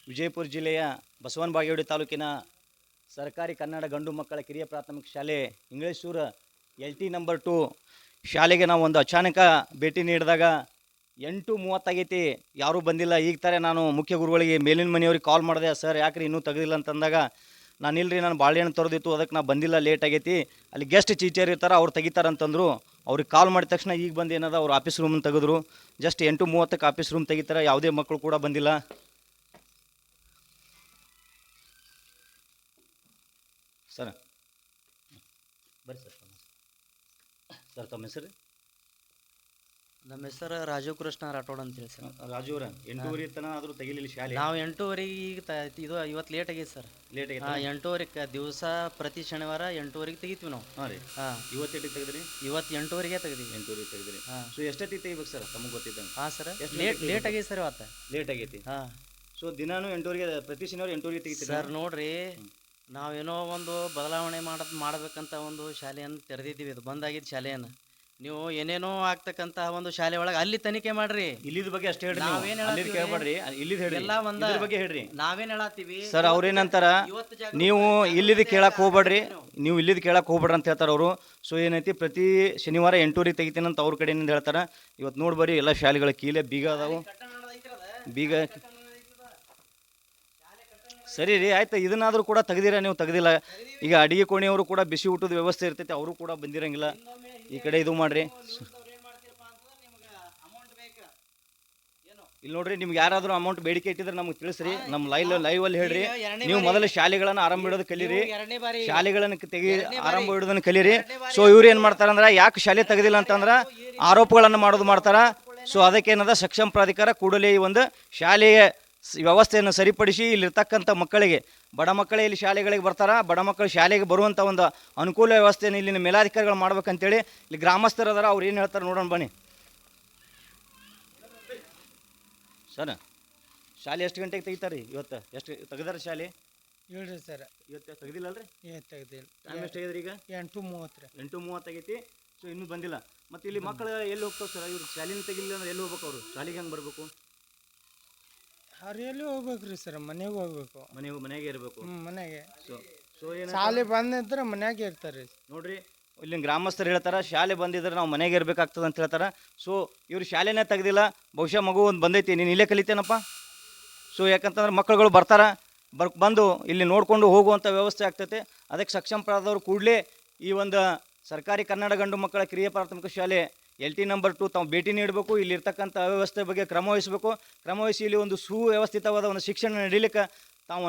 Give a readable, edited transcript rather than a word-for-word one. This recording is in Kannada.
ವಿಜಯಪುರ ಜಿಲ್ಲೆಯ ಬಸವನ ಬಾಗೇವಾಡಿ ತಾಲೂಕಿನ ಸರ್ಕಾರಿ ಕನ್ನಡ ಗಂಡು ಮಕ್ಕಳ ಕಿರಿಯ ಪ್ರಾಥಮಿಕ ಶಾಲೆ ಇಂಗ್ಲೇಶ್ವರ LT ನಂಬರ್ 2 ಶಾಲೆಗೆ ನಾವು ಒಂದು ಅಚಾನಕ ಭೇಟಿ ನೀಡಿದಾಗ 8:30 ಆಗೈತಿ, ಯಾರೂ ಬಂದಿಲ್ಲ. ಈಗ ತಾರೆ ನಾನು ಮುಖ್ಯ ಗುರುಗಳಿಗೆ ಮೇಲಿನ ಮನೆಯವ್ರಿಗೆ ಕಾಲ್ ಮಾಡಿದೆ, ಸರ್ ಯಾಕ್ರಿ ಇನ್ನೂ ತೆಗೆದಿಲ್ಲ ಅಂತಂದಾಗ, ನಾನು ಇಲ್ರಿ ನಾನು ಬಾಳೆಹಣ್ಣು ತರೋದಿತ್ತು, ಅದಕ್ಕೆ ನಾ ಬಂದಿಲ್ಲ, ಲೇಟ್ ಆಗೈತಿ, ಅಲ್ಲಿ ಗೆಸ್ಟ್ ಟೀಚರ್ ಇರ್ತಾರೆ ಅವ್ರು ತೆಗಿತಾರಂತಂದರು. ಅವ್ರಿಗೆ ಕಾಲ್ ಮಾಡಿದ ತಕ್ಷಣ ಈಗ ಬಂದು ಏನದ ಅವ್ರು ಆಫೀಸ್ ರೂಮನ್ನು ತೆಗೆದ್ರು. ಜಸ್ಟ್ 8:30ಕ್ಕೆ ಆಫೀಸ್ ರೂಮ್ ತೆಗಿತಾರೆ, ಯಾವುದೇ ಮಕ್ಕಳು ಕೂಡ ಬಂದಿಲ್ಲ. ಸರ್ ಬರ್ರಿ ಸರ್ ತಮ್ಮ ಹೆಸರು? ನಮ್ಮ ಹೆಸರು ರಾಜೀವ್ ಕೃಷ್ಣ ರಾಠೋಡ್ ಅಂತೇಳಿ ಸರ್. ರಾಜು ಅವರ 8:30 ತನ ಆದರೂ ತೆಗಿಲಿಲ್ಲ ಶಾಲೆ. ನಾವು 8:30 ಈಗ ಇದು ಇವತ್ತು ಲೇಟ್ ಆಗೈತೆ ಸರ್. ಲೇಟ್ ಆಗೈತೆ. 8:30 ದಿವಸ ಪ್ರತಿ ಶನಿವಾರ 8:30 ತೆಗಿತೀವಿ ನಾವು. ಹಾಂ ರೀ. ಇವತ್ತು ಎಟ್ಟಿಗೆ ತೆಗೆದ್ರಿ? ಇವತ್ತು 8:30ಗೆ ತೆಗ್ದೀವಿ. 8:30 ತೆಗೆದ್ರಿ. ಸೊ ಎಷ್ಟೊತ್ತಿಗೆ ತೆಗಿಬೇಕು ಸರ್ ತಮಗೆ ಗೊತ್ತಿದ್ದಂಗೆ? ಹಾಂ ಸರ್, ಲೇಟ್ ಆಗೈತೆ ಸರ್ ಇವತ್ತು. ಲೇಟ್ ಆಗೈತಿ. ಹಾಂ. ಸೊ ದಿನಾನು 8:30 ಪ್ರತಿ ಶನಿವಾರ 8:30 ತೆಗಿತೀರಿ ಸರ್? ನೋಡ್ರಿ, ನಾವೇನೋ ಒಂದು ಬದಲಾವಣೆ ಮಾಡಬೇಕಂತ ಒಂದು ಶಾಲೆಯನ್ನು ತೆರೆದಿದ್ದೀವಿ. ಇದು ಬಂದಾಗಿದ್ದು ಶಾಲೆಯನ್ನು ನೀವು ಏನೇನೋ ಆಗ್ತಕ್ಕಂಥ ಒಂದು ಶಾಲೆ ಒಳಗೆ ಅಲ್ಲಿ ತನಿಖೆ ಮಾಡ್ರಿ. ಇಲ್ಲಿದ ಬಗ್ಗೆ ಅಷ್ಟೇ ಹೇಳ್ರಿ, ನಾವೇನ್ ಅಲ್ಲಿ ಕೇಳ್ಬೇಡ್ರಿ, ಇಲ್ಲಿದ ಹೇಳ್ರಿ, ಎಲ್ಲ ಒಂದ ಬಗ್ಗೆ ಹೇಳ್ರಿ. ನಾವೇನ್ ಹೇಳತ್ತೀವಿ ಸರ್ ಅವ್ರೇನಂತಾರ, ನೀವು ಇಲ್ಲಿದ್ ಕೇಳಕ್ ಹೋಗ್ಬೇಡ್ರಿ, ನೀವು ಇಲ್ಲಿದ್ ಕೇಳಕ್ ಹೋಗ್ಬೇಡ್ರಿ ಅಂತ ಹೇಳ್ತಾರ ಅವರು. ಸೊ ಏನೈತಿ, ಪ್ರತಿ ಶನಿವಾರ 8:30 ತೆಗಿತೀನಿ ಅಂತ ಅವ್ರ ಕಡೆಯಿಂದ ಹೇಳ್ತಾರ. ಇವತ್ತು ನೋಡ್ಬರ್ರಿ, ಎಲ್ಲ ಶಾಲೆಗಳ ಕೀಲೆ ಬೀಗ ಅದಾವು, ಬೀಗ. ಸರಿ ರೀ, ಆಯ್ತು, ಇದನ್ನಾದರೂ ಕೂಡ ತೆಗ್ದಿರ, ನೀವು ತೆಗ್ದಿಲ್ಲ. ಈಗ ಅಡಿಗೆ ಕೋಣೆಯವರು ಕೂಡ ಬಿಸಿ ಊಟದ ವ್ಯವಸ್ಥೆ ಇರ್ತೈತಿ, ಅವರು ಕೂಡ ಬಂದಿರಂಗಿಲ್ಲ. ಈ ಕಡೆ ಇದು ಮಾಡ್ರಿ. ಇಲ್ಲಿ ನೋಡ್ರಿ, ನಿಮ್ಗೆ ಯಾರಾದರೂ ಅಮೌಂಟ್ ಬೇಡಿಕೆ ಇಟ್ಟಿದ್ರೆ ನಮ್ಗೆ ತಿಳಿಸ್ರಿ, ನಮ್ಮ ಲೈವ್ ಅಲ್ಲಿ ಹೇಳ್ರಿ. ನೀವು ಮೊದಲು ಶಾಲೆಗಳನ್ನ ಆರಂಭ ಇಡೋದು ಕಲೀರಿ, ಶಾಲೆಗಳನ್ನ ಆರಂಭ ಇಡೋದನ್ನ ಕಲೀರಿ. ಸೊ ಇವ್ರು ಏನು ಮಾಡ್ತಾರಂದ್ರೆ, ಯಾಕೆ ಶಾಲೆ ತೆಗೆದಿಲ್ಲ ಅಂತಂದ್ರೆ ಆರೋಪಗಳನ್ನು ಮಾಡ್ತಾರ. ಸೊ ಅದಕ್ಕೇನದ ಸಕ್ಷಮ ಪ್ರಾಧಿಕಾರ ಕೂಡಲೇ ಈ ಒಂದು ಶಾಲೆಯ ವ್ಯವಸ್ಥೆಯನ್ನು ಸರಿಪಡಿಸಿ ಇಲ್ಲಿರ್ತಕ್ಕಂಥ ಮಕ್ಕಳಿಗೆ, ಬಡ ಮಕ್ಕಳೇ ಇಲ್ಲಿ ಶಾಲೆಗಳಿಗೆ ಬರ್ತಾರ, ಬಡ ಮಕ್ಕಳು ಶಾಲೆಗೆ ಬರುವಂಥ ಒಂದು ಅನುಕೂಲ ವ್ಯವಸ್ಥೆಯನ್ನು ಇಲ್ಲಿನ ಮೇಲಾಧಿಕಾರಿಗಳು ಮಾಡ್ಬೇಕಂತೇಳಿ ಇಲ್ಲಿ ಗ್ರಾಮಸ್ಥರು ಅದಾರ, ಅವ್ರು ಏನು ಹೇಳ್ತಾರೆ ನೋಡೋಣ ಬನ್ನಿ. ಸರ್ ಶಾಲೆ ಎಷ್ಟು ಗಂಟೆಗೆ ತೆಗಿತಾರೆ ಇವತ್ತು? ಎಷ್ಟು ತೆಗ್ದಾರ ಶಾಲೆ? ಹೇಳ್ರಿ ಸರ್. ಇವತ್ತು ತೆಗ್ದಿಲ್ಲಲ್ರಿ? ತೆಗ್ದಿಲ್ಲ. ಟೈಮ್ ಎಷ್ಟು ಆಗಿದ್ರಿ ಈಗ? 8:30 ರೀ. 8:30 ಆಗೈತಿ. ಸೊ ಇನ್ನೂ ಬಂದಿಲ್ಲ. ಮತ್ತು ಇಲ್ಲಿ ಮಕ್ಕಳು ಎಲ್ಲಿ ಹೋಗ್ತಾವೆ ಸರ್? ಇವ್ರು ಶಾಲೆನ ತೆಗಿಲಿಲ್ಲ ಅಂದ್ರೆ ಎಲ್ಲಿ ಹೋಗ್ಬೇಕು? ಅವರು ಶಾಲೆಗೆ ಹೆಂಗೆ ಬರಬೇಕು? ಅವ್ರು ಎಲ್ಲಿ ಹೋಗ್ಬೇಕ್ರಿ ಸರ್? ಮನೆಗೆ ಹೋಗ್ಬೇಕು. ಮನೆಗೆ ಇರಬೇಕು. ಮನೆಗೆ. ಸೊ ಏನು ಶಾಲೆ ಬಂದಿದ್ರೆ ಮನ್ಯಾಗೆ ಇರ್ತಾರೆ ನೋಡ್ರಿ, ಇಲ್ಲಿನ ಗ್ರಾಮಸ್ಥರು ಹೇಳ್ತಾರೆ, ಶಾಲೆ ಬಂದಿದ್ರೆ ನಾವು ಮನೆಗೆ ಇರಬೇಕಾಗ್ತದೆ ಅಂತ ಹೇಳ್ತಾರೆ. ಸೊ ಇವ್ರು ಶಾಲೆನೇ ತೆಗ್ದಿಲ್ಲ. ಬಹುಶಃ ಮಗು ಒಂದು ಬಂದೈತಿ, ನೀನು ಇಲ್ಲೇ ಕಲಿತೇನಪ್ಪ. ಸೊ ಯಾಕಂತಂದ್ರೆ ಮಕ್ಕಳುಗಳು ಬಂದು ಇಲ್ಲಿ ನೋಡಿಕೊಂಡು ಹೋಗುವಂಥ ವ್ಯವಸ್ಥೆ ಆಗ್ತೈತೆ. ಅದಕ್ಕೆ ಸಕ್ಷಮ ಪ್ರಾದವರು ಕೂಡಲೇ ಈ ಒಂದು ಸರ್ಕಾರಿ ಕನ್ನಡ ಗಂಡು ಮಕ್ಕಳ ಕಿರಿಯ ಪ್ರಾಥಮಿಕ ಶಾಲೆ LT ನಂಬರ್ 2 ತಾವು ಭೇಟಿ ನೀಡಬೇಕು. ಇಲ್ಲಿರ್ತಕ್ಕಂಥ ಅವ್ಯವಸ್ಥೆ ಬಗ್ಗೆ ಕ್ರಮ ವಹಿಸಬೇಕು. ಕ್ರಮ ವಹಿಸಿ ಇಲ್ಲಿ ಒಂದು ಸುವ್ಯವಸ್ಥಿತವಾದ ಒಂದು ಶಿಕ್ಷಣ ನಡೀಲಿಕ್ಕೆ ತಾವು